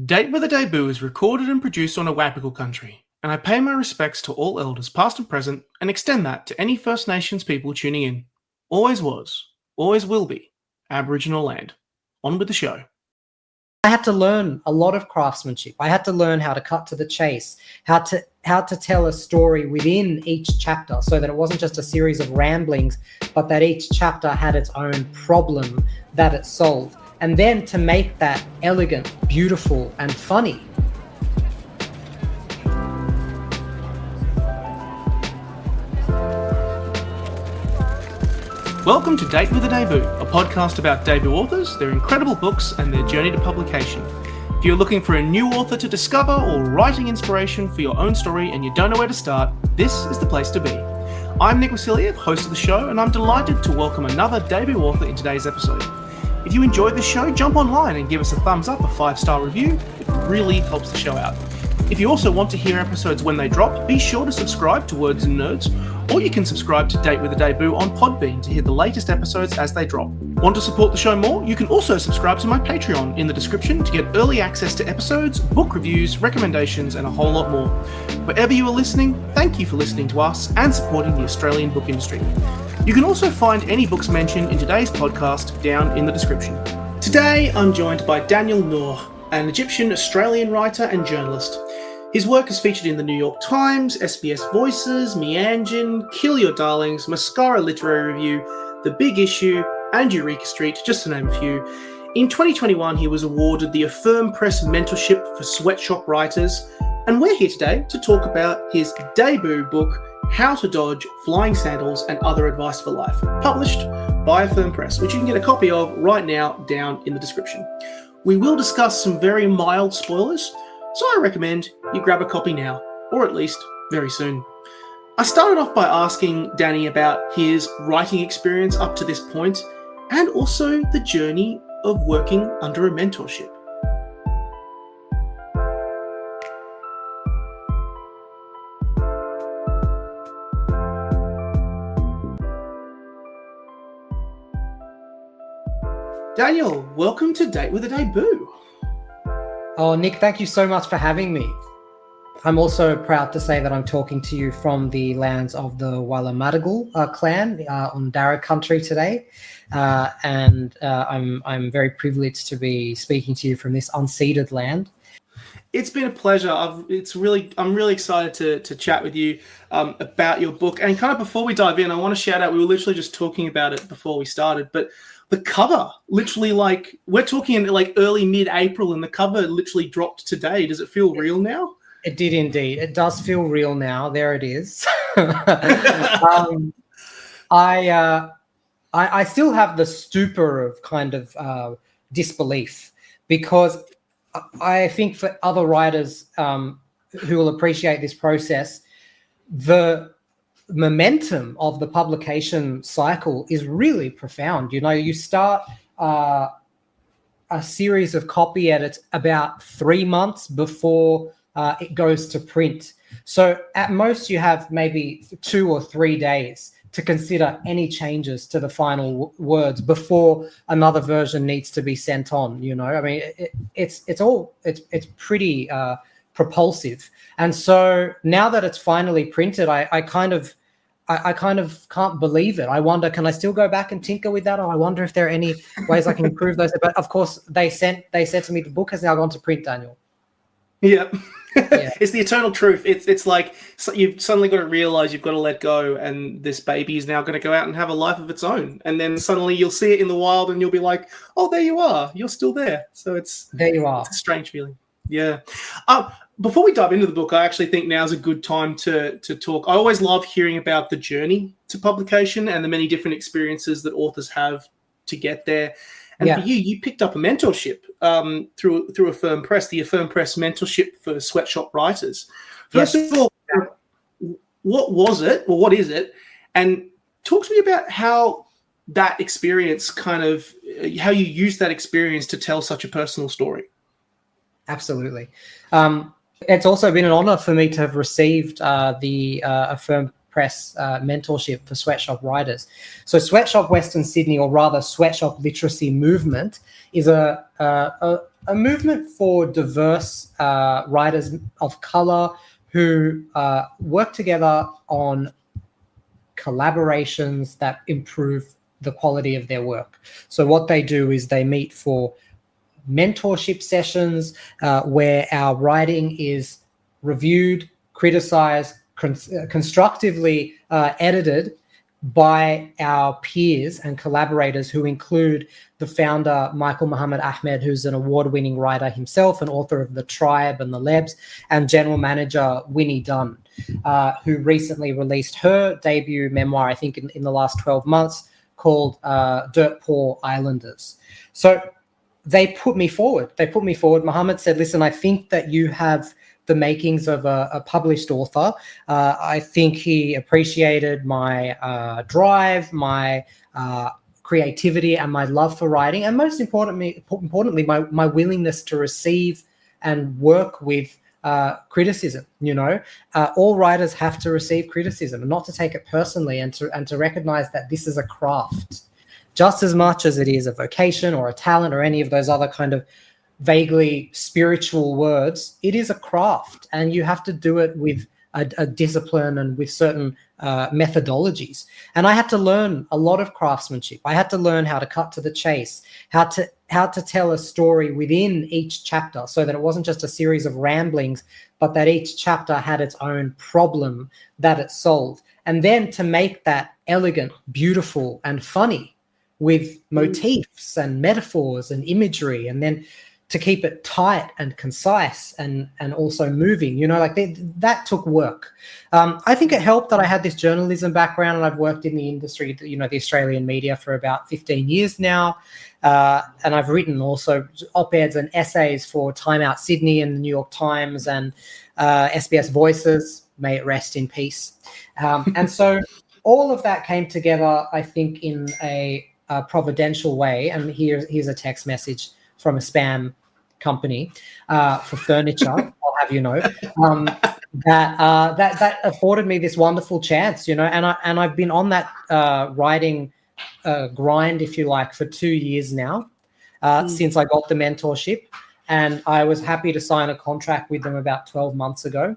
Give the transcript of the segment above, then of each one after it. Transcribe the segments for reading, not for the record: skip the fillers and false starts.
Date with a Debut is recorded and produced on Awabakal Country, and I pay my respects to all elders past and present and extend that to any First Nations people tuning in. Always was, always will be, Aboriginal land. On with the show. I had to learn a lot of craftsmanship. I had to learn how to cut to the chase, how to tell a story within each chapter so that it wasn't just a series of ramblings, but that each chapter had its own problem that it solved. And then to make that elegant, beautiful, and funny. Welcome to Date with a Debut, a podcast about debut authors, their incredible books, and their journey to publication. If you're looking for a new author to discover or writing inspiration for your own story and you don't know where to start, this is the place to be. I'm Nick Wasiliev, host of the show, and I'm delighted to welcome another debut author in today's episode. If you enjoyed the show, jump online and give us a thumbs up, a 5-star review. It really helps the show out. If you also want to hear episodes when they drop, be sure to subscribe to Words and Nerds, or you can subscribe to Date with a Debut on Podbean to hear the latest episodes as they drop. Want to support the show more? You can also subscribe to my Patreon in the description to get early access to episodes, book reviews, recommendations, and a whole lot more. Wherever you are listening, thank you for listening to us and supporting the Australian book industry. You can also find any books mentioned in today's podcast down in the description. Today, I'm joined by Daniel Nour, an Egyptian-Australian writer and journalist. His work is featured in the New York Times, SBS Voices, Meanjin, Kill Your Darlings, Mascara Literary Review, The Big Issue, and Eureka Street, just to name a few. In 2021, he was awarded the Affirm Press Mentorship for Sweatshop Writers, and we're here today to talk about his debut book, How to Dodge Flying Sandals and Other Advice for Life, published by Affirm Press, which you can get a copy of right now down in the description. We will discuss some very mild spoilers, so I recommend you grab a copy now, or at least very soon. I started off by asking Dani about his writing experience up to this point, and also the journey of working under a mentorship. Daniel, welcome to Date with a Debut. Oh, Nick, thank you so much for having me. I'm also proud to say that I'm talking to you from the lands of the Awabakal clan on Awabakal Country today, and I'm very privileged to be speaking to you from this unceded land. It's been a pleasure. I'm really excited to chat with you about your book. And kind of before we dive in, I want to shout out, we were literally just talking about it before we started, but the cover, literally, we're talking in early mid-April, and the cover literally dropped today. Does it feel real now? It did indeed. It does feel real now. There it is. I still have the stupor of kind of disbelief, because I think for other writers who will appreciate this process, the momentum of the publication cycle is really profound. You know, you start a series of copy edits about 3 months before it goes to print. So at most you have maybe 2 or 3 days to consider any changes to the final words before another version needs to be sent on. You know, I mean, it's pretty propulsive. And so now that it's finally printed, I kind of can't believe it. I wonder, can I still go back and tinker with that? Or I wonder if there are any ways I can improve those. But of course, they said to me, the book has now gone to print, Daniel. Yeah. It's the eternal truth. It's like you've suddenly got to realize you've got to let go, and this baby is now going to go out and have a life of its own. And then suddenly you'll see it in the wild, and you'll be like, "Oh, there you are. You're still there." So there you are. It's a strange feeling. Yeah. Before we dive into the book, I actually think now's a good time to talk. I always love hearing about the journey to publication and the many different experiences that authors have to get there. And for you picked up a mentorship through Affirm Press, the Affirm Press Mentorship for Sweatshop Writers. First of all, what was it, or what is it? And talk to me about how that experience how you use that experience to tell such a personal story. Absolutely. It's also been an honor for me to have received the Affirm Press mentorship for sweatshop writers. So Sweatshop Western Sydney, or rather Sweatshop Literacy Movement, is a movement for diverse writers of colour who work together on collaborations that improve the quality of their work. So what they do is they meet for mentorship sessions where our writing is reviewed, criticized, constructively edited by our peers and collaborators, who include the founder, Michael Muhammad Ahmed, who's an award-winning writer himself and author of The Tribe and The Lebs, and general manager Winnie Dunn, who recently released her debut memoir, I think in the last 12 months, called Dirt Poor Islanders. So they put me forward. Muhammad said, listen, I think that you have the makings of a published author. I think he appreciated my drive, my creativity, and my love for writing, and most importantly, my willingness to receive and work with criticism. All writers have to receive criticism, and not to take it personally, and to recognize that this is a craft just as much as it is a vocation or a talent or any of those other kind of vaguely spiritual words. It is a craft, and you have to do it with a discipline and with certain methodologies. And I had to learn a lot of craftsmanship. I had to learn how to cut to the chase, how to tell a story within each chapter, so that it wasn't just a series of ramblings, but that each chapter had its own problem that it solved. And then to make that elegant, beautiful, and funny with motifs and metaphors and imagery, and then to keep it tight and concise and also moving, that took work. I think it helped that I had this journalism background, and I've worked in the industry, the Australian media, for about 15 years now. And I've written also op-eds and essays for Time Out Sydney and the New York Times and SBS Voices, may it rest in peace. And so all of that came together, I think, in a providential way. And here's a text message from a spam company for furniture, I'll have you know, that afforded me this wonderful chance, and I've been on that writing grind, if you like, for 2 years now, since I got the mentorship, and I was happy to sign a contract with them about 12 months ago,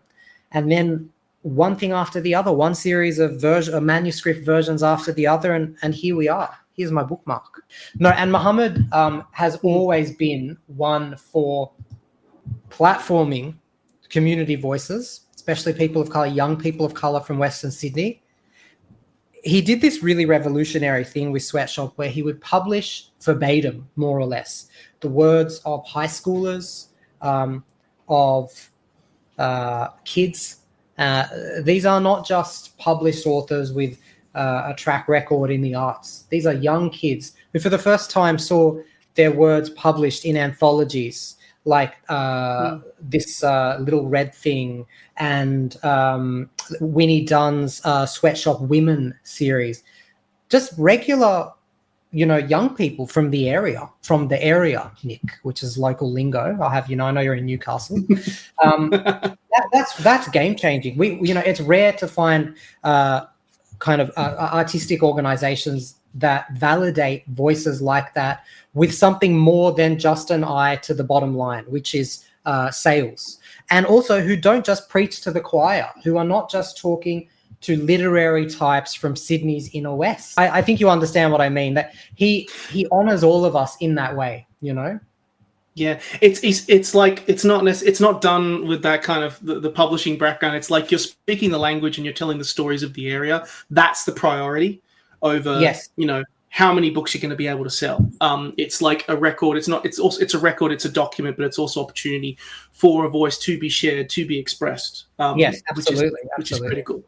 and then one thing after the other, one series of manuscript versions after the other, and here we are. Here's my bookmark. No, and Muhammad has always been one for platforming community voices, especially people of color, young people of color from Western Sydney. He did this really revolutionary thing with Sweatshop where he would publish verbatim, more or less, the words of high schoolers, of kids. These are not just published authors with a track record in the arts. These are young kids who for the first time saw their words published in anthologies like this Little Red Thing and Winnie Dunn's Sweatshop Women series. Just regular, young people from the area, Nick, which is local lingo. I'll have I know you're in Newcastle. That's game changing. It's rare to find kind of artistic organizations that validate voices like that with something more than just an eye to the bottom line, which is sales. And also who don't just preach to the choir, who are not just talking to literary types from Sydney's inner west. I think you understand what I mean, that he honors all of us in that way, Yeah, it's like it's not done with that kind of the publishing background. It's like you're speaking the language and you're telling the stories of the area. That's the priority over how many books you're going to be able to sell. It's like a record. It's a record. It's a document, but it's also opportunity for a voice to be shared, to be expressed. Yes, absolutely, which is critical.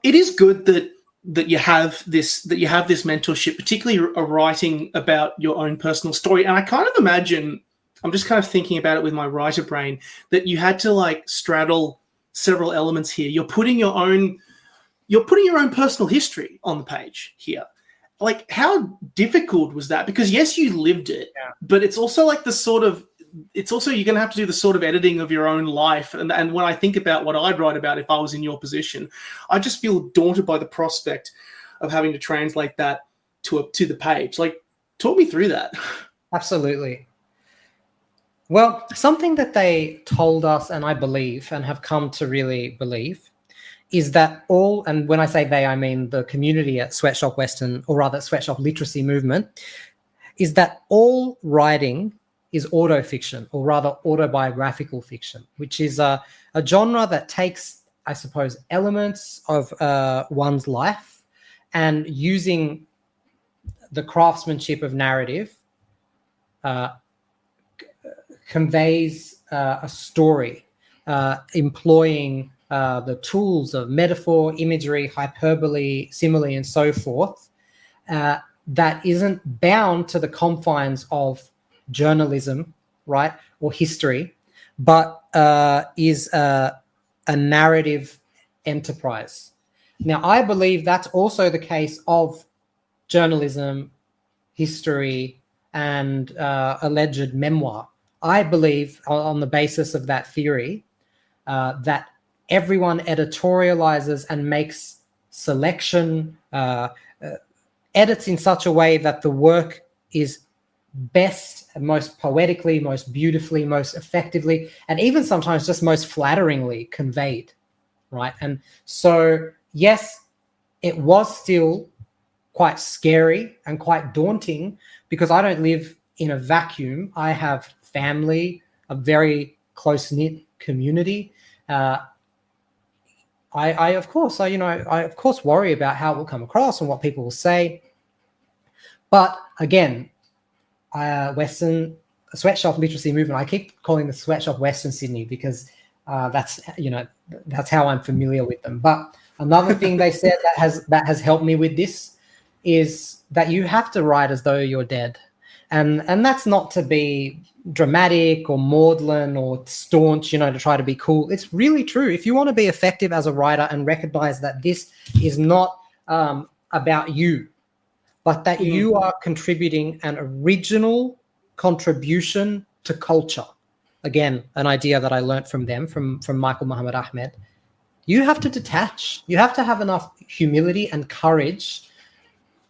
It is good that you have this mentorship, particularly writing about your own personal story. And I kind of imagine, I'm just kind of thinking about it with my writer brain, that you had to straddle several elements here. You're putting your own personal history on the page here. How difficult was that? Because yes, you lived it, but it's also the sort of it's also, you're going to have to do the sort of editing of your own life. And when I think about what I'd write about if I was in your position, I just feel daunted by the prospect of having to translate that to the page. Like, talk me through that. Absolutely. Well, something that they told us, and I believe, and have come to really believe, is that all, and when I say they, I mean the community at Sweatshop Western, or rather Sweatshop Literacy Movement, is that all writing is autofiction, or rather autobiographical fiction, which is a genre that takes, I suppose, elements of one's life and using the craftsmanship of narrative conveys a story, employing the tools of metaphor, imagery, hyperbole, simile, and so forth, that isn't bound to the confines of journalism, right, or history, but is a narrative enterprise. Now, I believe that's also the case of journalism, history, and alleged memoir. I believe, on the basis of that theory, that everyone editorializes and makes selection, edits in such a way that the work is best, most poetically, most beautifully, most effectively, and even sometimes just most flatteringly conveyed, right? And so, yes, it was still quite scary and quite daunting, because I don't live in a vacuum. I have family, a very close-knit community. I of course worry about how it will come across and what people will say. But again, Western Sweatshop Literacy Movement, I keep calling the Sweatshop Western Sydney because that's how I'm familiar with them. But another thing they said that has helped me with this is that you have to write as though you're dead. And that's not to be dramatic or maudlin or staunch, to try to be cool. It's really true. If you want to be effective as a writer and recognize that this is not about you, but that you are contributing an original contribution to culture. Again, an idea that I learned from them, from Michael Muhammad Ahmed. You have to detach. You have to have enough humility and courage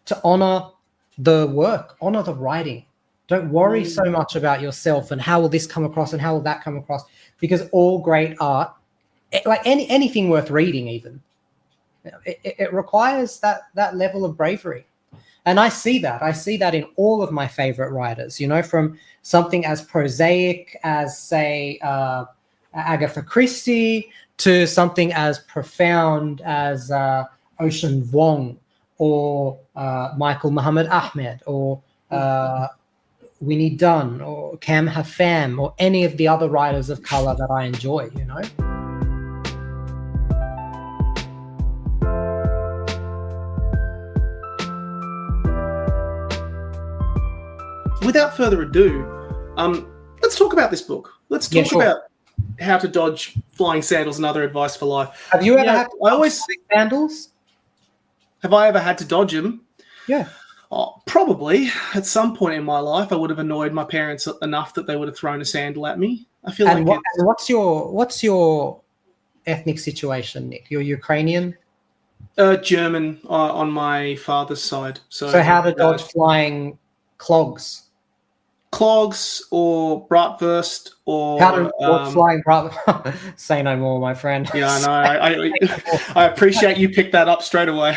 to honor the work, honor the writing. Don't worry so much about yourself and how will this come across and how will that come across, because all great art, like anything worth reading even, it requires that level of bravery. And I see that in all of my favorite writers, from something as prosaic as, say, Agatha Christie, to something as profound as Ocean Vuong, or Michael Muhammad Ahmed, or Winnie Dunn, or Cam Hafam, or any of the other writers of color that I enjoy, Without further ado, let's talk about this book. Let's talk about how to dodge flying sandals and other advice for life. Have you ever had to dodge sandals? Have I ever had to dodge them? Yeah. Oh, probably. At some point in my life, I would have annoyed my parents enough that they would have thrown a sandal at me. I feel what's your ethnic situation, Nick? You're Ukrainian? German on my father's side. So how to dodge flying clogs? Clogs or bratwurst or flying bratwurst. Say no more, my friend. Yeah, I know. I appreciate you picked that up straight away.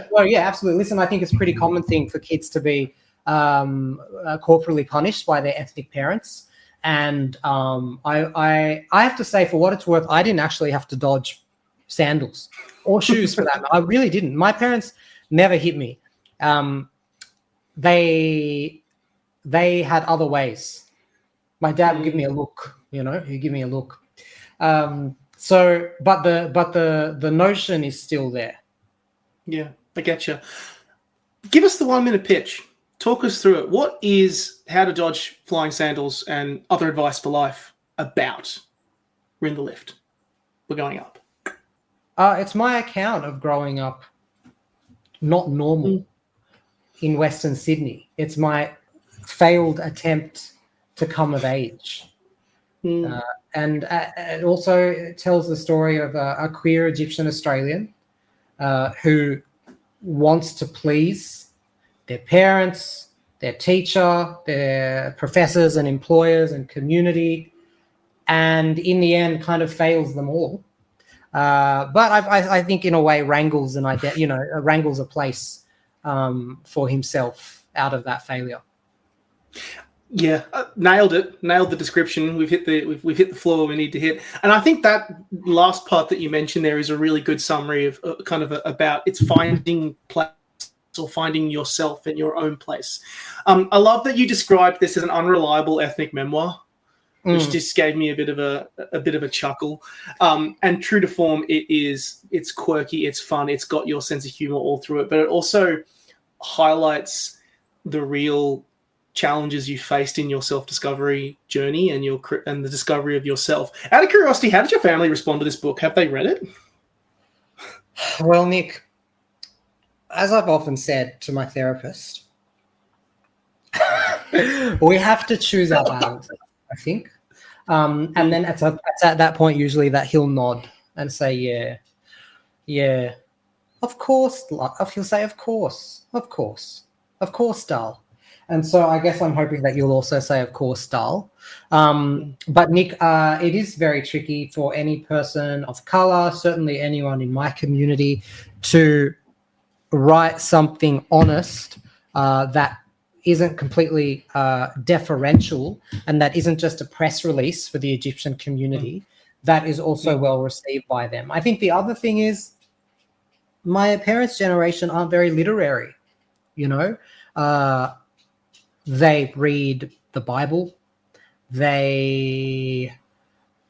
Well, yeah, absolutely. Listen, I think it's a pretty common thing for kids to be corporally punished by their ethnic parents. And I have to say, for what it's worth, I didn't actually have to dodge sandals or shoes for that. I really didn't. My parents never hit me. They had other ways. My dad would give me a look, he'd give me a look. But the notion is still there. Yeah, I get you. Give us the 1 minute pitch. Talk us through it. What is How to Dodge Flying Sandals and Other Advice for Life about? We're in the lift. We're going up. It's my account of growing up not normal in Western Sydney. It's my failed attempt to come of age. Mm. And it also tells the story of a queer Egyptian Australian who wants to please their parents, their teacher, their professors and employers and community, and in the end kind of fails them all. But I think in a way wrangles wrangles a place for himself out of that failure. Yeah, nailed it. Nailed the description. We've hit the floor we need to hit. And I think that last part that you mentioned there is a really good summary of about it's finding place or finding yourself in your own place. I love that you described this as an unreliable ethnic memoir, which just gave me a bit of a chuckle. And true to form, it's quirky, it's fun, it's got your sense of humor all through it, but it also highlights the real challenges you faced in your self-discovery journey and the discovery of yourself. Out of curiosity, how did your family respond to this book? Have they read it? Well, Nick, as I've often said to my therapist, we have to choose our battles, I think. And then it's at that point usually that he'll nod and say, yeah, of course. He'll say, of course, Dal. And so I guess I'm hoping that you'll also say, of course, Dal. But Nick, it is very tricky for any person of color, certainly anyone in my community, to write something honest that isn't completely deferential and that isn't just a press release for the Egyptian community, that is also well received by them. I think the other thing is my parents' generation aren't very literary, they read the Bible. They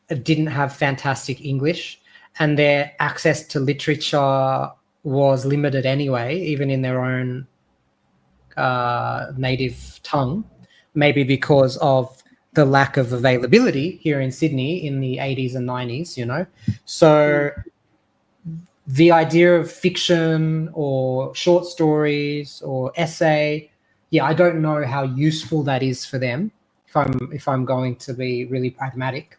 didn't have fantastic English, and their access to literature was limited anyway, even in their own native tongue, maybe because of the lack of availability here in Sydney in the 80s and 90s, So the idea of fiction or short stories or essay, I don't know how useful that is for them if I'm going to be really pragmatic.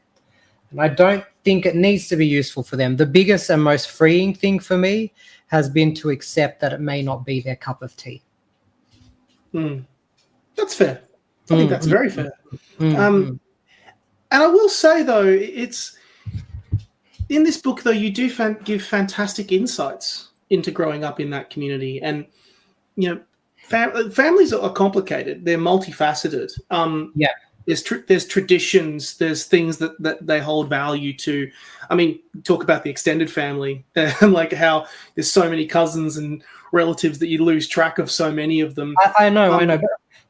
And I don't think it needs to be useful for them. The biggest and most freeing thing for me has been to accept that it may not be their cup of tea. That's fair. I think that's very fair. And I will say, though, it's in this book, though, you do give fantastic insights into growing up in that community. And, families are complicated. They're multifaceted. There's traditions. There's things that they hold value to. I mean, talk about the extended family and like how there's so many cousins and relatives that you lose track of so many of them. I know.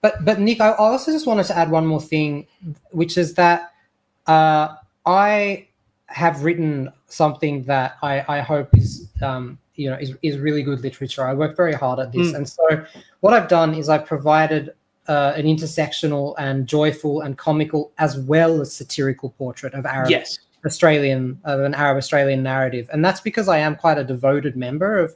But Nick, I also just wanted to add one more thing, which is that I have written something that I hope is really good literature. I work very hard at this, and so what I've done is I've provided an intersectional and joyful and comical as well as satirical portrait of an Arab Australian narrative, and that's because I am quite a devoted member of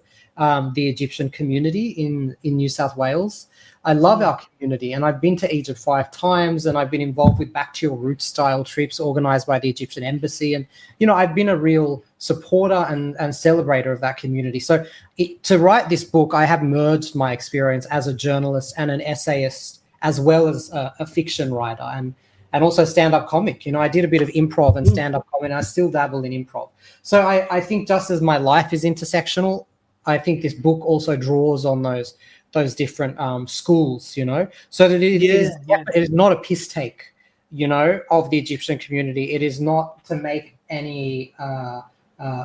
the Egyptian community in New South Wales. I love our community, and I've been to Egypt 5 times, and I've been involved with Back to Your Roots style trips organized by the Egyptian embassy. And, I've been a real supporter and celebrator of that community. So to write this book, I have merged my experience as a journalist and an essayist, as well as a fiction writer and also stand-up comic. I did a bit of improv and stand-up comedy, and I still dabble in improv. So I think just as my life is intersectional, I think this book also draws on those different schools, so that it is not a piss take, of the Egyptian community. It is not to make any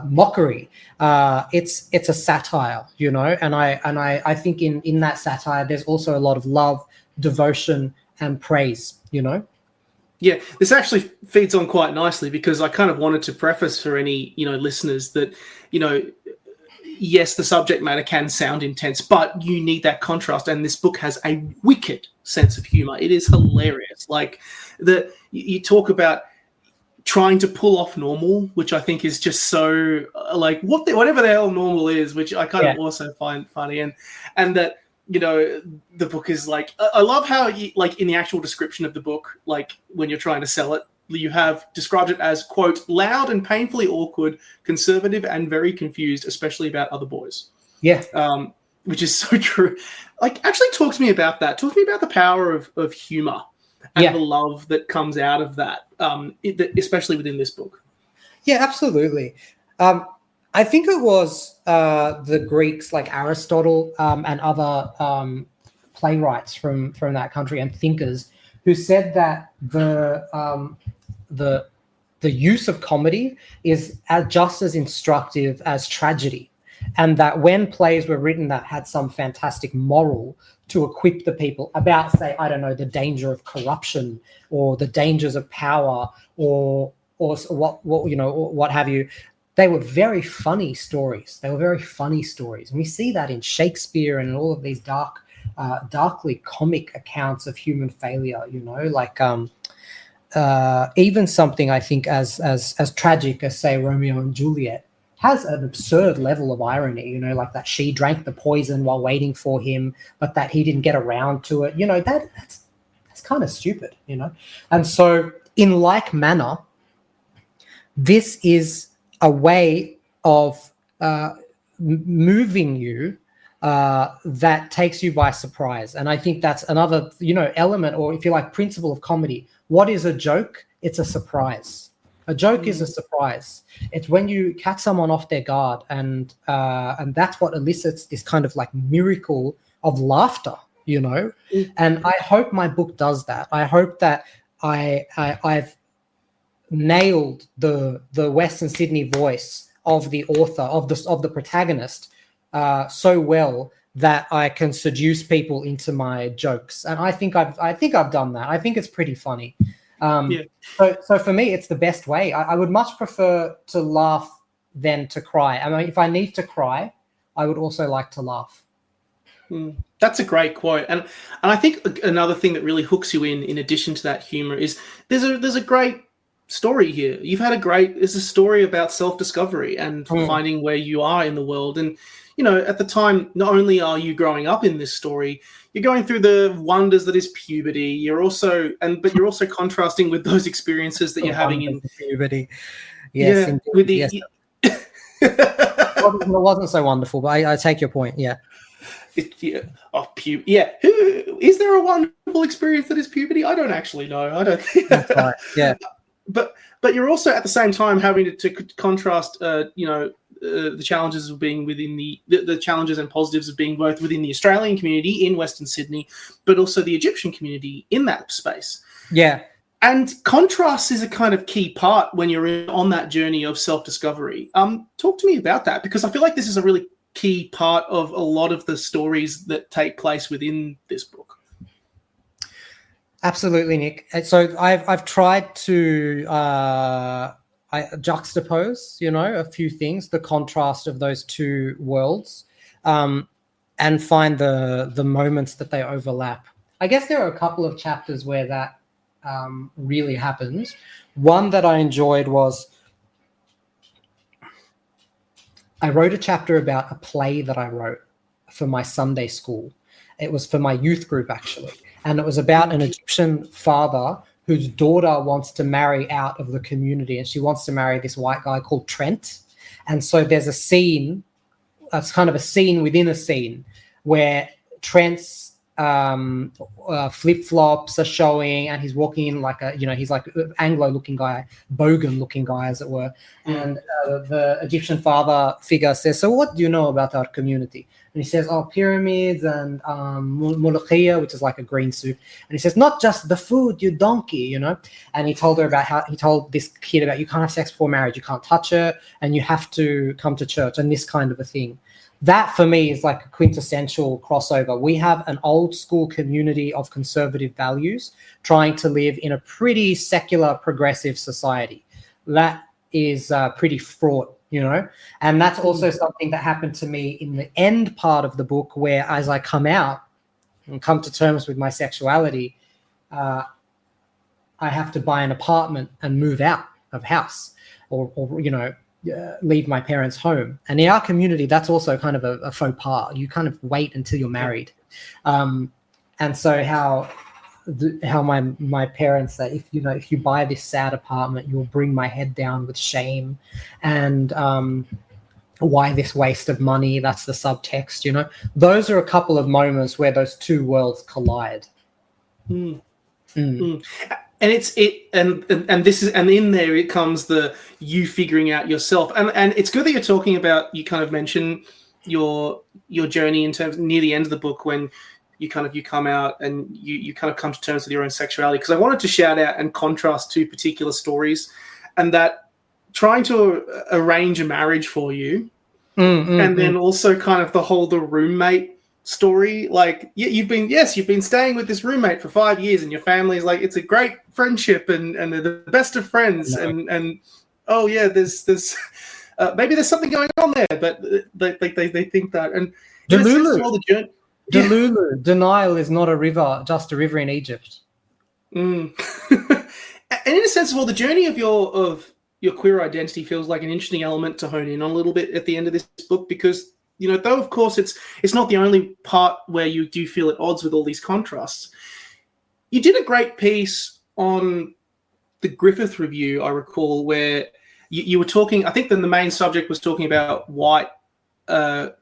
mockery. It's a satire, and I think in that satire there's also a lot of love, devotion, and praise, Yeah, this actually feeds on quite nicely because I kind of wanted to preface for any, listeners that, yes, the subject matter can sound intense, but you need that contrast. And this book has a wicked sense of humor. It is hilarious. Like you talk about trying to pull off normal, which I think is just so like whatever the hell normal is, which I kind of also find funny. And that, you know, the book is like, I love how you, like in the actual description of the book, like when you're trying to sell it, you have described it as, quote, loud and painfully awkward, conservative and very confused, especially about other boys. Yeah. Which is so true. Like, actually talk to me about that. Talk to me about the power of humor and the love that comes out of that, especially within this book. Yeah, absolutely. I think it was the Greeks like Aristotle and other playwrights from that country and thinkers who said that the use of comedy is just as instructive as tragedy, and that when plays were written that had some fantastic moral to equip the people about, say, I don't know, the danger of corruption or the dangers of power or what you know, what have you, they were very funny stories. They were very funny stories, and we see that in Shakespeare and all of these darkly comic accounts of human failure. You know, like even something I think as tragic as, say, Romeo and Juliet has an absurd level of irony, you know, like that she drank the poison while waiting for him, but that he didn't get around to it. You know, that's kind of stupid, you know. And so in like manner, this is a way of moving you that takes you by surprise. And I think that's another, you know, element, or if you like, principle of comedy. What is a joke? It's a surprise. A joke is a surprise. It's when you catch someone off their guard, and that's what elicits this kind of like miracle of laughter, you know. And I hope my book does that. I hope that I've nailed the Western Sydney voice of the author, of the protagonist, so well that I can seduce people into my jokes. And I think I've done that. I think it's pretty funny. So for me, it's the best way. I would much prefer to laugh than to cry. I mean, if I need to cry, I would also like to laugh. That's a great quote, and I think another thing that really hooks you in addition to that humor, is there's a great story here. It's a story about self-discovery and finding where you are in the world. And you know, at the time, not only are you growing up in this story, you're going through the wonders that is puberty. You're also contrasting with those experiences that you're having in puberty. Yes, yeah, with the. Yes. It wasn't so wonderful, but I take your point. Yeah. Is there a wonderful experience that is puberty? I don't actually know. I don't think that's right. Yeah. But you're also at the same time having to contrast, the challenges of being within the challenges and positives of being both within the Australian community in Western Sydney, but also the Egyptian community in that space. Yeah. And contrast is a kind of key part when you're on that journey of self-discovery. Talk to me about that, because I feel like this is a really key part of a lot of the stories that take place within this book. Absolutely, Nick. So I've tried to juxtapose, you know, a few things, the contrast of those two worlds, and find the moments that they overlap. I guess there are a couple of chapters where that really happens. One that I enjoyed was I wrote a chapter about a play that I wrote for my Sunday school. It was for my youth group, actually. And it was about an Egyptian father whose daughter wants to marry out of the community, and she wants to marry this white guy called Trent. And so there's a scene, it's kind of a scene within a scene, where Trent's flip-flops are showing, and he's walking in like he's like an Anglo-looking guy, Bogan-looking guy, as it were. And the Egyptian father figure says, "So what do you know about our community?" And he says, "Oh, pyramids and molokhia," which is like a green soup. And he says, "Not just the food, you donkey, you know." And he told her about how he told this kid about, you can't have sex before marriage, you can't touch her, and you have to come to church, and this kind of a thing. That for me is like a quintessential crossover. We have an old school community of conservative values trying to live in a pretty secular, progressive society. That is pretty fraught, you know. And that's also something that happened to me in the end part of the book, where as I come out and come to terms with my sexuality, I have to buy an apartment and move out of house, or you know, leave my parents' home. And in our community, that's also kind of a faux pas. You kind of wait until you're married. And so how my parents say, if you buy this sad apartment, you'll bring my head down with shame, and why this waste of money? That's the subtext. Those are a couple of moments where those two worlds collide. And and in there it comes the you figuring out yourself, and it's good that you're talking about, you kind of mention your journey in terms near the end of the book when you come out and you kind of come to terms with your own sexuality, because I wanted to shout out and contrast two particular stories, and that trying to arrange a marriage for you, and then also kind of the roommate story. Like, you've been staying with this roommate for 5 years, and your family is like, it's a great friendship, and they're the best of friends, and oh yeah, there's maybe there's something going on there, but they think that. And Delulu, denial is not a river, just a river in Egypt. And in a sense, the journey of your queer identity feels like an interesting element to hone in on a little bit at the end of this book, because though of course it's not the only part where you do feel at odds with all these contrasts. You did a great piece on the Griffith Review, I recall, where you were talking. I think then the main subject was talking about white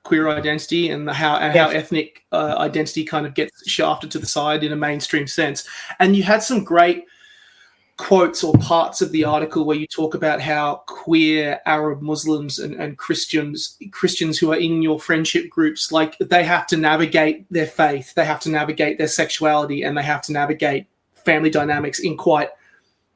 queer identity and how ethnic identity kind of gets shafted to the side in a mainstream sense. And you had some great quotes or parts of the article where you talk about how queer Arab Muslims and Christians who are in your friendship groups, like, they have to navigate their faith, they have to navigate their sexuality, and they have to navigate family dynamics in quite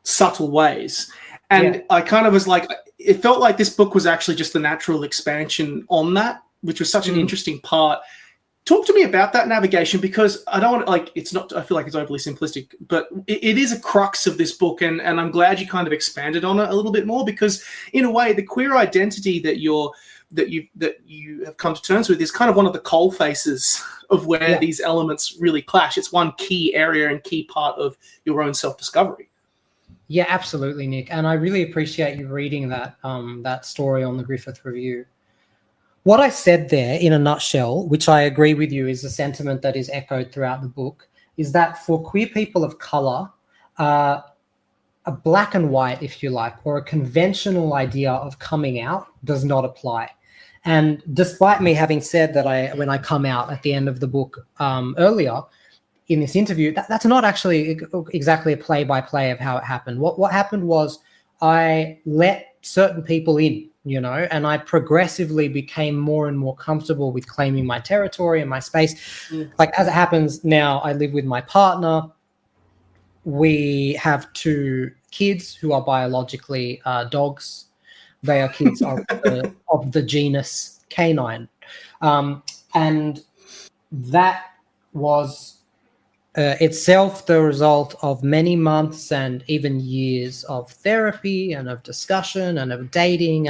subtle ways. And I kind of was like, it felt like this book was actually just the natural expansion on that, which was such an interesting part. Talk to me about that navigation, because I don't want to, it's not, I feel like it's overly simplistic, but it is a crux of this book. And I'm glad you kind of expanded on it a little bit more, because in a way, the queer identity that you have come to terms with is kind of one of the coal faces of where these elements really clash. It's one key area and key part of your own self-discovery. Yeah, absolutely, Nick. And I really appreciate you reading that story on the Griffith Review. What I said there in a nutshell, which I agree with you, is a sentiment that is echoed throughout the book, is that for queer people of color, a black and white, if you like, or a conventional idea of coming out does not apply. And despite me having said that when I come out at the end of the book earlier in this interview, that's not actually exactly a play-by-play of how it happened. What happened was I let certain people in, and I progressively became more and more comfortable with claiming my territory and my space. Like, as it happens now, I live with my partner. We have 2 kids who are biologically dogs. They are kids of the genus canine. And that was itself the result of many months and even years of therapy and of discussion and of dating,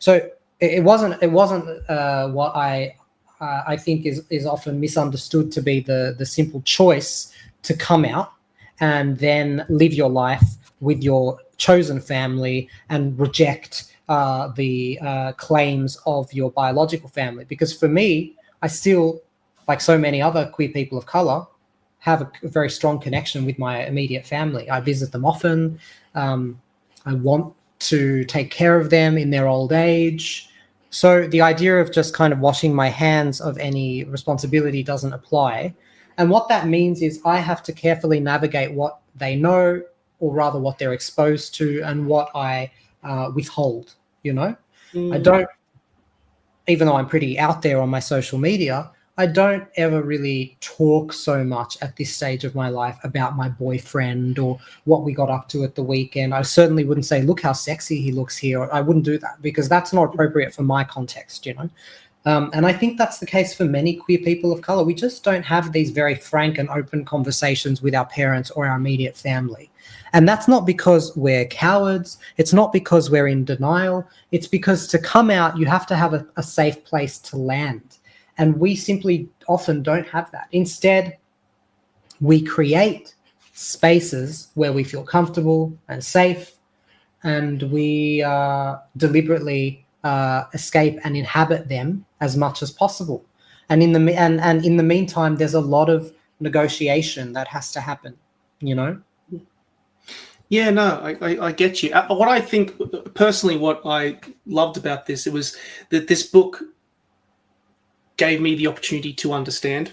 so it wasn't what I think is often misunderstood to be the simple choice to come out and then live your life with your chosen family and reject the claims of your biological family. Because for me, I still, like so many other queer people of color, have a very strong connection with my immediate family. I visit them often. I want to take care of them in their old age. So the idea of just kind of washing my hands of any responsibility doesn't apply. And what that means is I have to carefully navigate what they know, or rather what they're exposed to, and what I withhold, I don't, even though I'm pretty out there on my social media, I don't ever really talk so much at this stage of my life about my boyfriend or what we got up to at the weekend. I certainly wouldn't say, look how sexy he looks here. I wouldn't do that, because that's not appropriate for my context, And I think that's the case for many queer people of color. We just don't have these very frank and open conversations with our parents or our immediate family. And that's not because we're cowards. It's not because we're in denial. It's because to come out, you have to have a safe place to land. And we simply often don't have that. Instead, we create spaces where we feel comfortable and safe, and we deliberately escape and inhabit them as much as possible. And in the meantime, there's a lot of negotiation that has to happen, you know? Yeah, no, I get you. What I think personally, what I loved about this, it was that this book gave me the opportunity to understand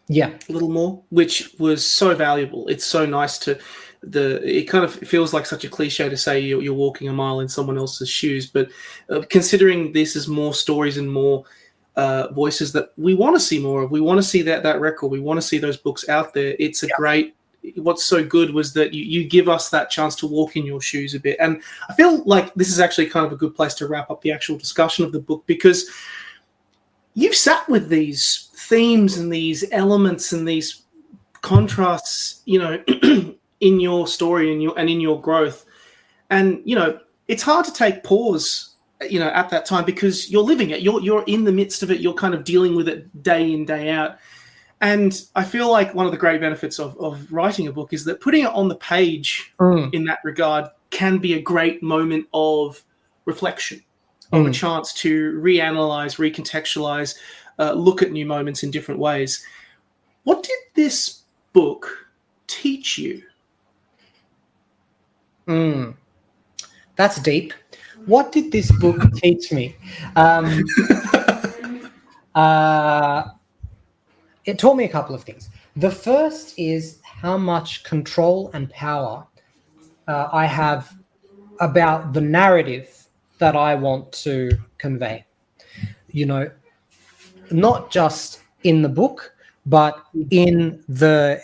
Yeah. a little more, which was so valuable. It's so nice to it kind of feels like such a cliche to say you're walking a mile in someone else's shoes, but considering this is more stories and more voices that we want to see more of, we want to see that record, we want to see those books out there. It's a great. What's so good was that you give us that chance to walk in your shoes a bit, and I feel like this is actually kind of a good place to wrap up the actual discussion of the book, because you've sat with these themes and these elements and these contrasts, you know, in your story and in your growth. And, you know, it's hard to take pause, you know, at that time, because you're living it. You're in the midst of it. You're kind of dealing with it day in, day out. And I feel like one of the great benefits of writing a book is that putting it on the page in that regard can be a great moment of reflection, of a chance to reanalyze, recontextualize, look at new moments in different ways. What did this book teach you? That's deep. What did this book teach me? It taught me a couple of things. The first is how much control and power I have about the narrative that I want to convey. You know, not just in the book, but in the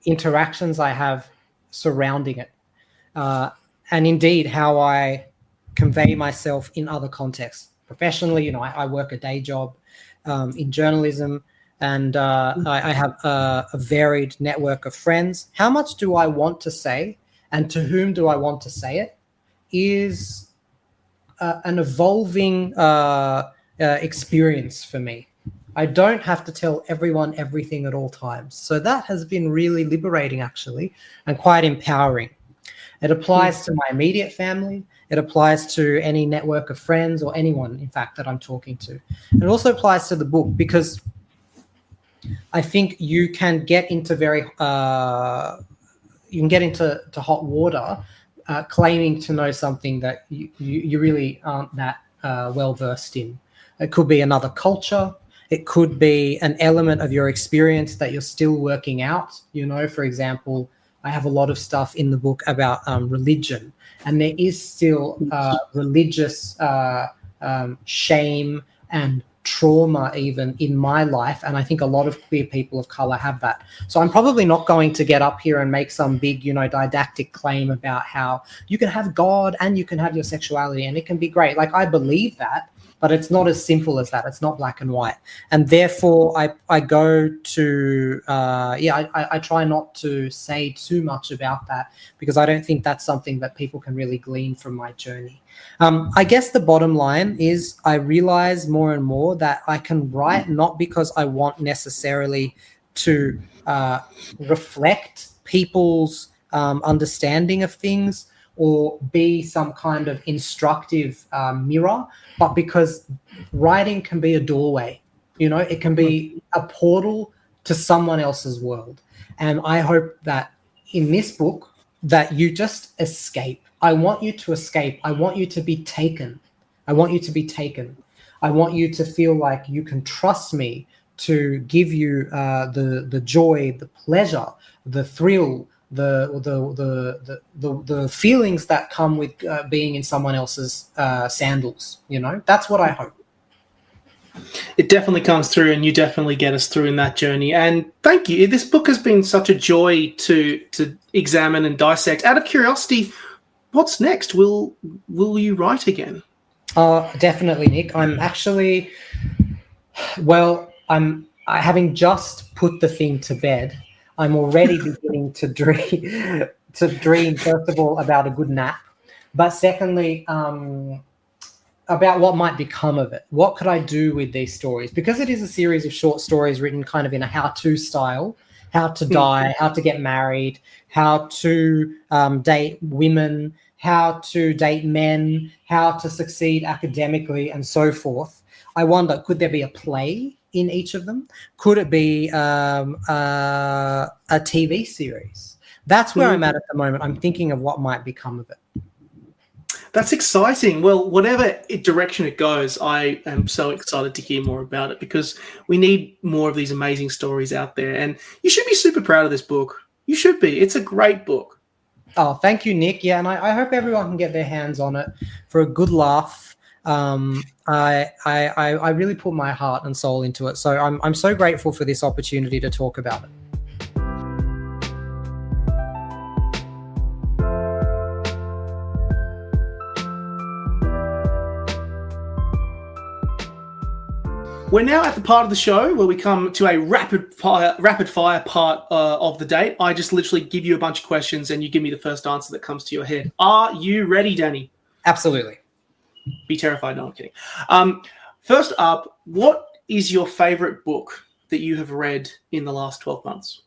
interactions I have surrounding it. And indeed, how I convey myself in other contexts. Professionally, you know, I work a day job in journalism, and I have a varied network of friends. How much do I want to say, and to whom do I want to say it, is an evolving experience for me. I don't have to tell everyone everything at all times. So that has been really liberating, actually, and quite empowering. It applies to my immediate family. It applies to any network of friends or anyone, in fact, that I'm talking to. And it also applies to the book, because I think you can get into hot water claiming to know something that you really aren't that well versed in. It could be another culture. It could be an element of your experience that you're still working out. You know, for example, I have a lot of stuff in the book about religion, and there is still religious shame and trauma even in my life, and I think a lot of queer people of color have that. So I'm probably not going to get up here and make some big, you know, didactic claim about how you can have God and you can have your sexuality and it can be great. Like, I believe that, but it's not as simple as that. It's not black and white. And therefore I go to I try not to say too much about that, because I don't think that's something that people can really glean from my journey. I guess the bottom line is I realize more and more that I can write not because I want necessarily to reflect people's understanding of things or be some kind of instructive mirror, but because writing can be a doorway. You know, it can be a portal to someone else's world. And I hope that in this book that you just escape. I want you to escape. I want you to be taken. I want you to be taken. I want you to feel like you can trust me to give you the joy, the pleasure, the thrill, the feelings that come with being in someone else's sandals. You know, that's what I hope. It definitely comes through, and you definitely get us through in that journey. And thank you. This book has been such a joy to examine and dissect. Out of curiosity, what's next? Will you write again? Definitely, Nick. I'm actually, having just put the thing to bed, I'm already beginning to dream. First of all, about a good nap, but secondly, about what might become of it. What could I do with these stories? Because it is a series of short stories written kind of in a how-to style, how to die, how to get married, how to date women, how to date men, how to succeed academically, and so forth. I wonder, could there be a play in each of them? Could it be a TV series? That's where I'm at the moment. I'm thinking of what might become of it. That's exciting. Well, whatever direction it goes, I am so excited to hear more about it because we need more of these amazing stories out there. And you should be super proud of this book. You should be. It's a great book. Oh, thank you, Nick. Yeah, and I hope everyone can get their hands on it for a good laugh. I really put my heart and soul into it. So I'm so grateful for this opportunity to talk about it. We're now at the part of the show where we come to a rapid fire part of the date. I just literally give you a bunch of questions and you give me the first answer that comes to your head. Are you ready, Dani? Absolutely. Be terrified. No, I'm kidding. First up, what is your favorite book that you have read in the last 12 months?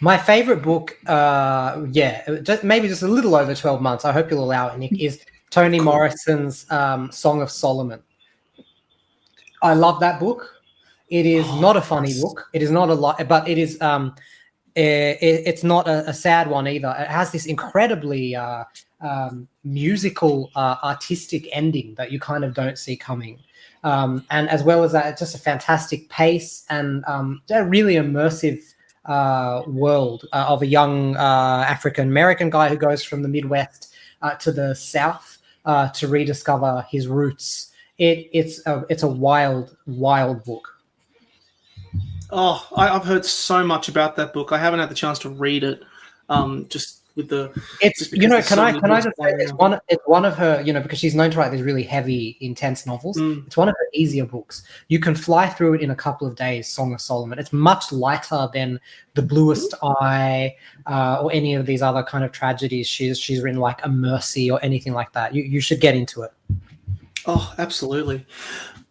My favorite book, maybe just a little over 12 months, I hope you'll allow it, Nick, is Toni Morrison's Song of Solomon. I love that book. It is not a funny book. It is not a lot, but it is. It's not a sad one either. It has this incredibly musical, artistic ending that you kind of don't see coming. And as well as that, it's just a fantastic pace and a really immersive world of a young African American guy who goes from the Midwest to the South to rediscover his roots. It's a wild book. Oh, I've heard so much about that book. I haven't had the chance to read it. Just with the can I just say it's one of her, because she's known to write these really heavy, intense novels. It's one of her easier books. You can fly through it in a couple of days. Song of Solomon. It's much lighter than The Bluest Eye or any of these other kind of tragedies she's written, like A Mercy or anything like that. You should get into it. Oh, absolutely.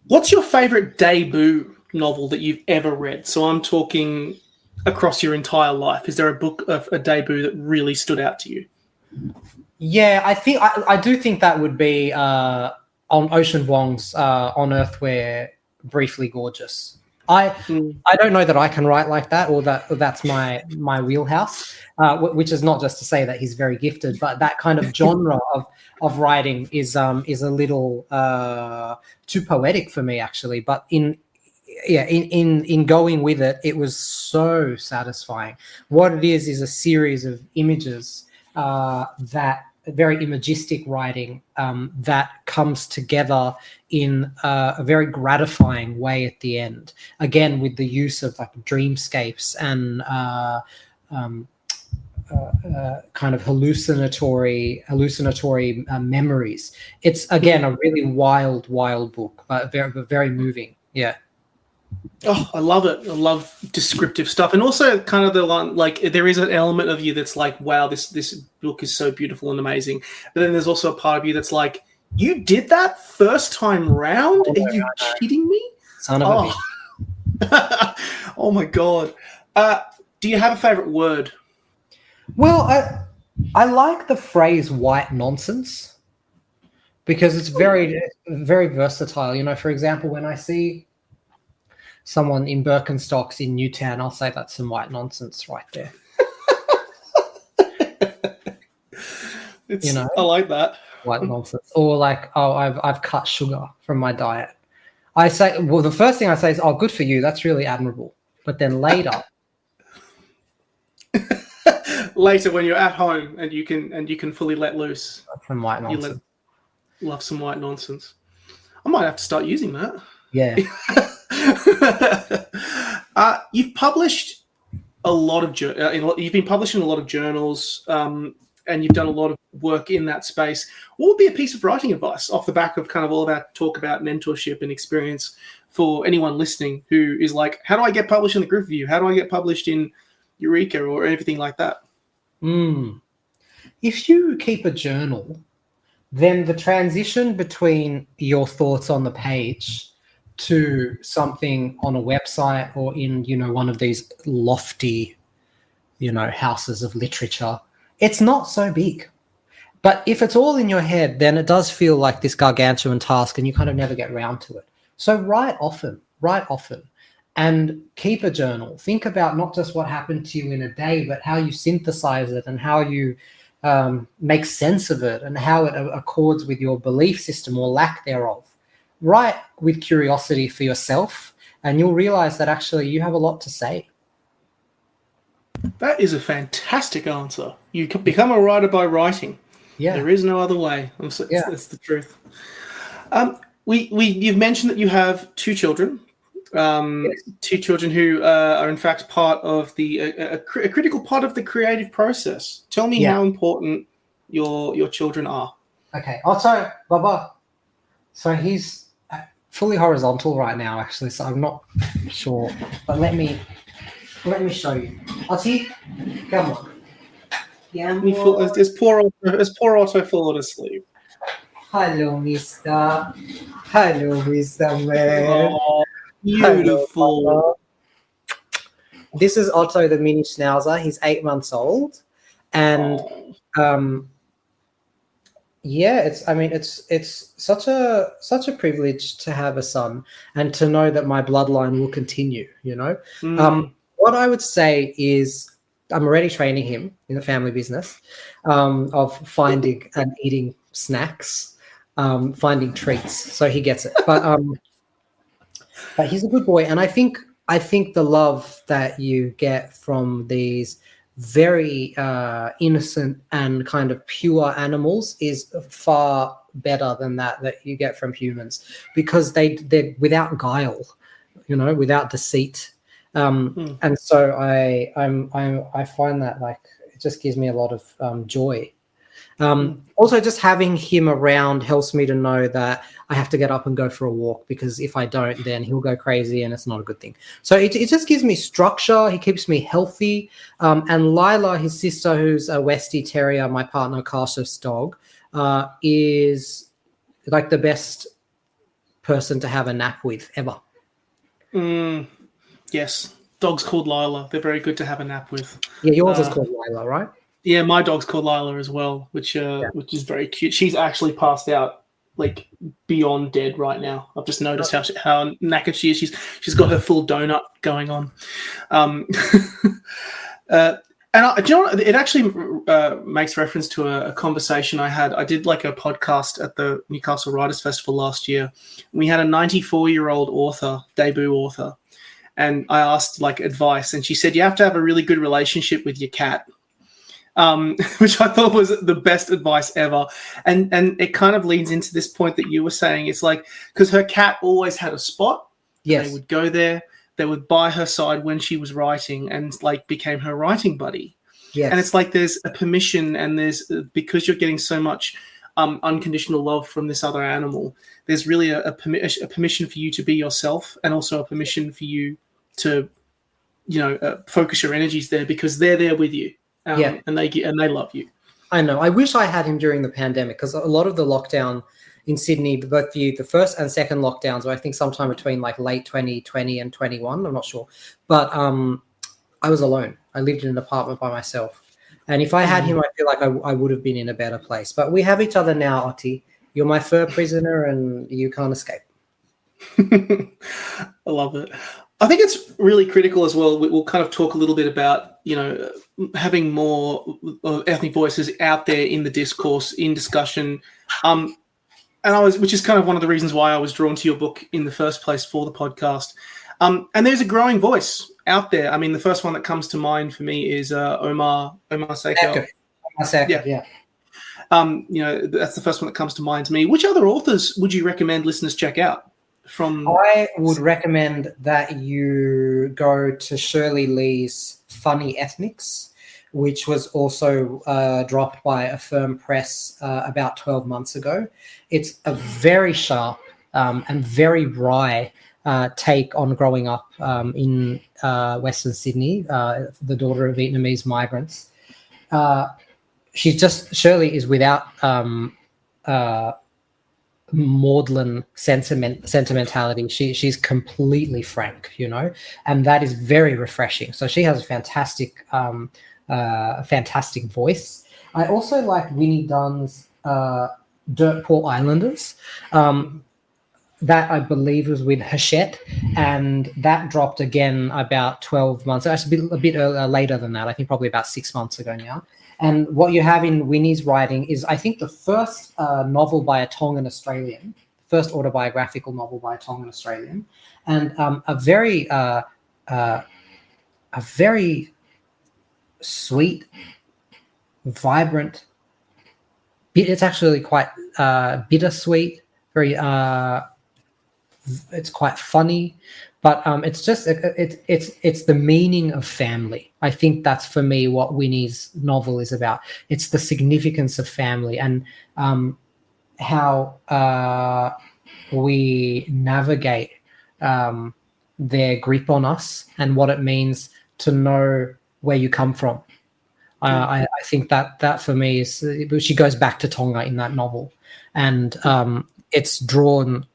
What's your favorite debut novel that you've ever read? So I'm talking across your entire life. Is there a book of a debut that really stood out to you? Yeah, I do think that would be on Ocean Vuong's On Earth We're Briefly Gorgeous. I don't know that I can write like that, or that's my wheelhouse, which is not just to say that he's very gifted, but that kind of genre of writing is a little too poetic for me, actually. But in going with it, it was so satisfying. What it is a series of images that very imagistic writing that comes together in a very gratifying way at the end. Again, with the use of like dreamscapes and kind of hallucinatory memories. It's again a really wild book, but very moving. Yeah. Oh, I love it. I love descriptive stuff. And also kind of the one, like, there is an element of you that's like, wow, this book is so beautiful and amazing. But then there's also a part of you that's like, you did that first time round? Are you kidding me? Son of a bitch. Oh my God. Do you have a favorite word? Well, I like the phrase white nonsense because it's very, very versatile. For example, when I see someone in Birkenstocks in Newtown, I'll say that's some white nonsense right there. I like that. White nonsense. Or like, oh, I've cut sugar from my diet. I say, well, the first thing I say is, oh, good for you. That's really admirable. But then later, when you're at home and you can fully let loose, from white nonsense. Love some white nonsense. I might have to start using that. Yeah. You've published a lot of you've been published in a lot of journals, and you've done a lot of work in that space. What would be a piece of writing advice off the back of kind of all that talk about mentorship and experience for anyone listening who is like, how do I get published in the Group Review? How do I get published in Eureka or anything like that? If you keep a journal, then the transition between your thoughts on the page to something on a website or in, one of these lofty, houses of literature, it's not so big. But if it's all in your head, then it does feel like this gargantuan task and you kind of never get round to it. So write often, and keep a journal. Think about not just what happened to you in a day, but how you synthesize it and how you make sense of it and how it accords with your belief system or lack thereof. Write with curiosity for yourself, and you'll realize that actually you have a lot to say. That is a fantastic answer. You can become a writer by writing. Yeah. There is no other way. That's the truth. You've mentioned that you have two children. Yes. Two children who are in fact part of a critical part of the creative process. Tell me how important your children are. Okay. Also, Baba. So he's fully horizontal right now, actually. So I'm not sure, but let me show you. Ozzy, come on. Yeah. Is poor Otto fallen asleep? Hello, Mister. Hello, Mister Man. Oh, beautiful. Hello, this is Otto, the mini schnauzer. He's 8 months old, and it's such a privilege to have a son and to know that my bloodline will continue. What I would say is I'm already training him in the family business of finding and eating snacks, finding treats, so he gets it. But he's a good boy, and I think the love that you get from these very innocent and kind of pure animals is far better than that you get from humans, because they're without guile, without deceit. And so I find that, like, it just gives me a lot of joy. Also, just having him around helps me to know that I have to get up and go for a walk, because if I don't, then he'll go crazy and it's not a good thing. So it just gives me structure. He keeps me healthy. And Lila, his sister, who's a Westie Terrier, my partner Karshav's dog, is like the best person to have a nap with ever. Yes, dog's called Lila. They're very good to have a nap with. Yeah, yours is called Lila, right? Yeah, my dog's called Lila as well, which is very cute. She's actually passed out, like, beyond dead right now. I've just noticed how knackered she is. She's got her full donut going on. And do you know what? It actually makes reference to a conversation I had. I did like a podcast at the Newcastle Writers Festival last year. We had a 94-year-old author, debut author, and I asked like advice, and she said you have to have a really good relationship with your cat, which I thought was the best advice ever. And it kind of leads into this point that you were saying. It's like, because her cat always had a spot. Yes. They would go there. They would by her side when she was writing, and like became her writing buddy. Yes. And it's like there's a permission, and there's, because you're getting so much unconditional love from this other animal, there's really a permission for you to be yourself, and also a permission for you to, focus your energies there, because they're there with you, and they love you. I know. I wish I had him during the pandemic, because a lot of the lockdown in Sydney, both the first and second lockdowns, I think sometime between like late 2020 and 21, I'm not sure. But I was alone. I lived in an apartment by myself. And if I had him, I feel like I would have been in a better place. But we have each other now, Otti. You're my fur prisoner and you can't escape. I love it. I think it's really critical as well. We'll kind of talk a little bit about, having more ethnic voices out there in the discourse, in discussion. Which is kind of one of the reasons why I was drawn to your book in the first place for the podcast. And there's a growing voice out there. I mean, the first one that comes to mind for me is Omar Seiko. Yeah. That's the first one that comes to mind to me. Which other authors would you recommend listeners check out? I would recommend that you go to Shirley Lee's Funny Ethnics, which was also dropped by Affirm Press about 12 months ago. It's a very sharp and very wry take on growing up in Western Sydney, the daughter of Vietnamese migrants. Shirley is without maudlin sentimentality. She's completely frank, and that is very refreshing. So she has a fantastic voice. I also like Winnie Dunn's Dirt Poor Islanders. That I believe was with Hachette, and that dropped again about 12 months. Actually, a bit later than that. I think probably about 6 months ago now. And what you have in Winnie's writing is, I think, the first novel by a Tongan Australian, first autobiographical novel by a Tongan Australian, and a very sweet, vibrant. It's actually quite bittersweet. Very. It's quite funny, but it's just it's the meaning of family. I think that's, for me, what Winnie's novel is about. It's the significance of family, and how we navigate their grip on us, and what it means to know where you come from. I think that for me is, she goes back to Tonga in that novel, and it's drawn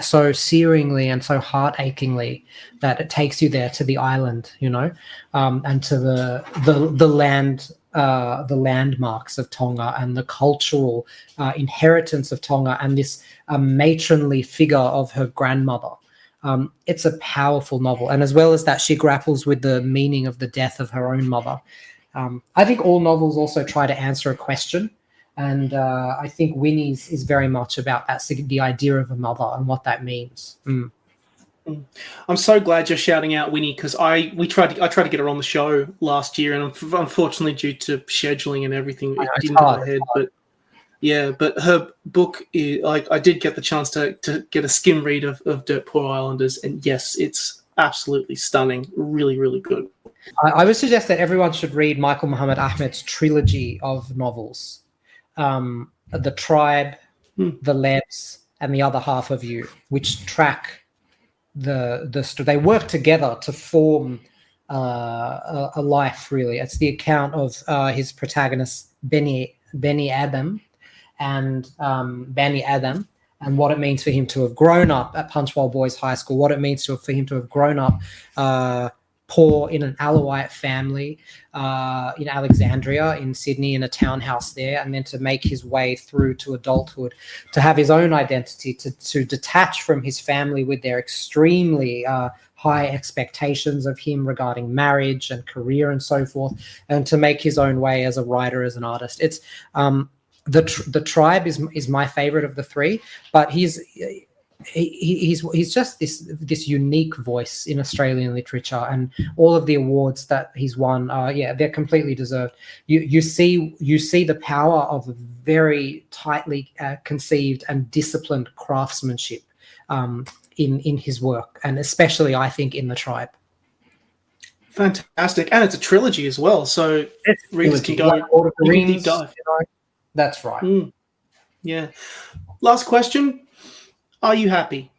so searingly and so heart-achingly that it takes you there to the island, and to the landmarks of Tonga, and the cultural inheritance of Tonga, and this matronly figure of her grandmother. It's a powerful novel, and as well as that, she grapples with the meaning of the death of her own mother. I think all novels also try to answer a question. And I think Winnie's is very much about that, the idea of a mother and what that means. I'm so glad you're shouting out Winnie, because I tried to get her on the show last year, and unfortunately, due to scheduling and everything, it didn't go ahead. But her book, I did get the chance to get a skim read of Dirt Poor Islanders, and yes, it's absolutely stunning, really, really good. I would suggest that everyone should read Michael Muhammad Ahmed's trilogy of novels. The Tribe, The Lebs, and The Other Half of You, which track they work together to form a life. Really, it's the account of his protagonist Benny Adam, and and what it means for him to have grown up at Punchbowl Boys High School, what it means for him to have grown up poor in an Alawite family in Alexandria in Sydney, in a townhouse there, and then to make his way through to adulthood, to have his own identity, to detach from his family with their extremely high expectations of him regarding marriage and career and so forth, and to make his own way as a writer, as an artist. It's the Tribe is my favorite of the three, but he's just this unique voice in Australian literature, and all of the awards that he's won, they're completely deserved. You see the power of very tightly conceived and disciplined craftsmanship in his work, and especially, I think, in The Tribe. Fantastic, and it's a trilogy as well, so readers can go deep dive. That's right. Yeah. Last question. Are you happy?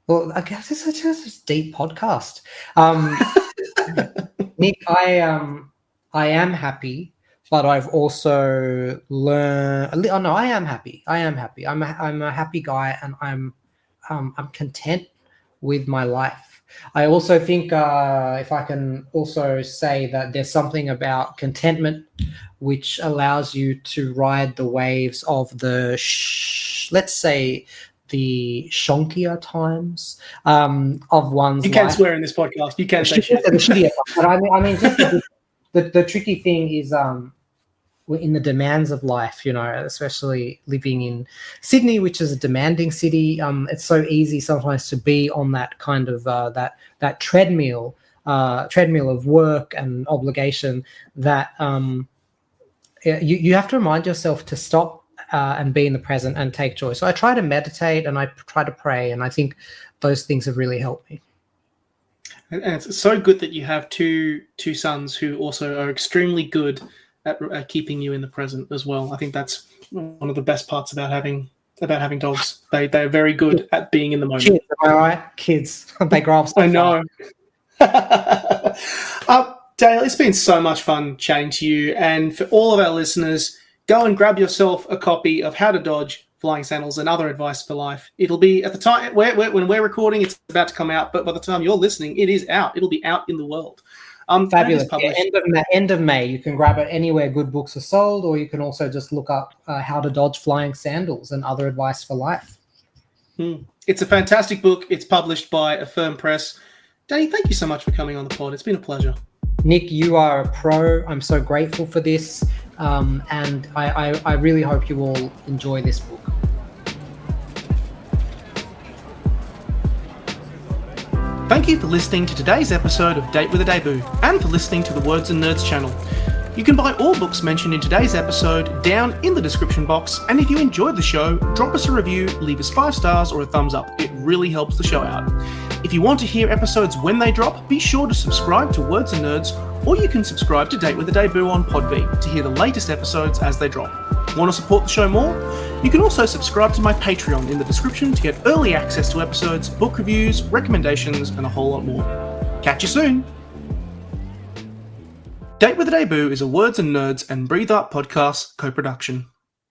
Well, I guess this is just a deep podcast. Nick, I am happy, but I've also learned. Oh no, I am happy. I'm a happy guy, and I'm content with my life. I also think, if I can also say that there's something about contentment which allows you to ride the waves of the, let's say, the shonkier times of one's life. You can't swear in this podcast. You can't say shit. But I mean, just the tricky thing is in the demands of life, especially living in Sydney, which is a demanding city. It's so easy sometimes to be on that kind of that treadmill of work and obligation that you have to remind yourself to stop and be in the present and take joy. So I try to meditate and I try to pray, and I think those things have really helped me. And it's so good that you have two sons who also are extremely good at keeping you in the present as well. I think that's one of the best parts about having dogs. They're very good at being in the moment. Kids, am I right? Kids, they grow up. So I know. Dale, it's been so much fun chatting to you, and for all of our listeners, go and grab yourself a copy of How to Dodge Flying Sandals and Other Advice for Life. It'll be at the time when we're recording, it's about to come out, but by the time you're listening, it is out. It'll be out in the world. That is Fabulous. Yeah, published. end of May. You can grab it anywhere good books are sold, or you can also just look up How to Dodge Flying Sandals and Other Advice for Life. It's a fantastic book. It's published by Affirm Press. Dani, thank you so much for coming on the pod. It's been a pleasure. Nick, you are a pro. I'm so grateful for this. And I really hope you all enjoy this book. Thank you for listening to today's episode of Date with a Debut, and for listening to the Words and Nerds channel. You can buy all books mentioned in today's episode down in the description box, and if you enjoyed the show, drop us a review, leave us 5 stars or a thumbs up. It really helps the show out. If you want to hear episodes when they drop, be sure to subscribe to Words and Nerds, or you can subscribe to Date with a Debut on Podbean to hear the latest episodes as they drop. Want to support the show more? You can also subscribe to my Patreon in the description to get early access to episodes, book reviews, recommendations, and a whole lot more. Catch you soon! Date with a Debut is a Words and Nerds and Breathe Art podcast co-production.